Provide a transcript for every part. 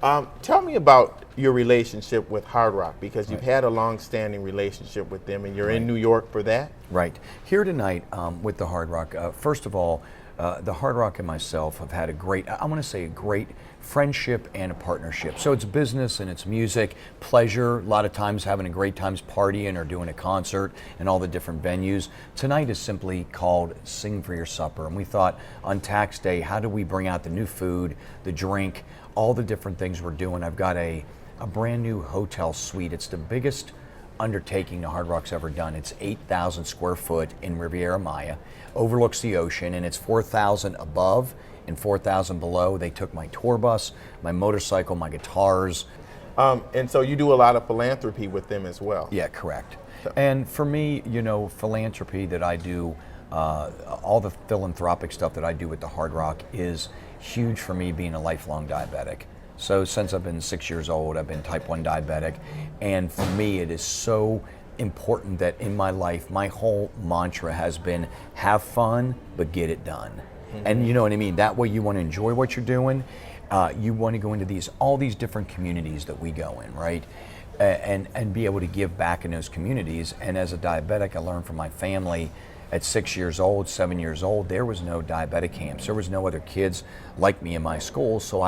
Tell me about your relationship with Hard Rock, because you've had a long-standing relationship with them, and you're in New York for that. Right. Here tonight with the Hard Rock, first of all, the Hard Rock and myself have had a great, I want to say a great friendship and a partnership. So it's business and it's music, pleasure, a lot of times having a great times partying or doing a concert and all the different venues. Tonight is simply called Sing for Your Supper. And we thought on tax day, how do we bring out the new food, the drink, all the different things we're doing. I've got a brand new hotel suite. It's the biggest undertaking the Hard Rock's ever done. It's 8,000 square foot in Riviera Maya, overlooks the ocean, and it's 4,000 above and 4,000 below. They took my tour bus, my motorcycle, my guitars. And so you do a lot of philanthropy with them as well. Yeah, correct. And for me, you know, philanthropy that I do, all the philanthropic stuff that I do with the Hard Rock is huge for me, being a lifelong diabetic. So since I've been 6 years old, I've been type 1 diabetic. And for me, it is so important that in my life, my whole mantra has been have fun, but get it done. Mm-hmm. And you know what I mean? That way you want to enjoy what you're doing. You want to go into all these different communities that we go in, right? And be able to give back in those communities. And as a diabetic, I learned from my family at 6 years old, 7 years old, there was no diabetic camps. There was no other kids like me in my school, so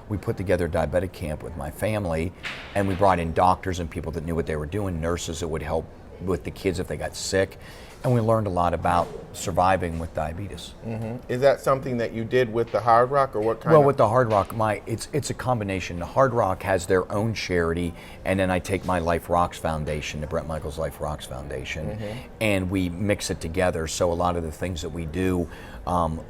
we put together a diabetic camp with my family, and we brought in doctors and people that knew what they were doing, nurses that would help with the kids if they got sick, and we learned a lot about surviving with diabetes. Mm-hmm. Is that something that you did with the Hard Rock, or what kind Well, of? with the Hard Rock, it's a combination. The Hard Rock has their own charity, and then I take my Life Rocks Foundation, the Bret Michaels Life Rocks Foundation, and we mix it together. So a lot of the things that we do,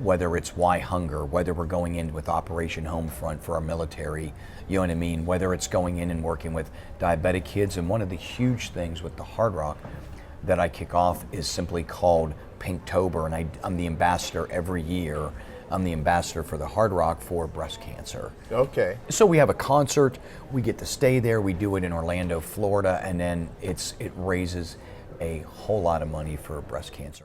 whether it's Why Hunger, whether we're going in with Operation Homefront for our military, you know what I mean, whether it's going in and working with diabetic kids, and one of the huge things with the Hard Rock that I kick off is simply called Pinktober, and I'm the ambassador every year. I'm the ambassador for the Hard Rock for breast cancer. Okay. So we have a concert, we get to stay there, we do it in Orlando, Florida, and then it raises a whole lot of money for breast cancer.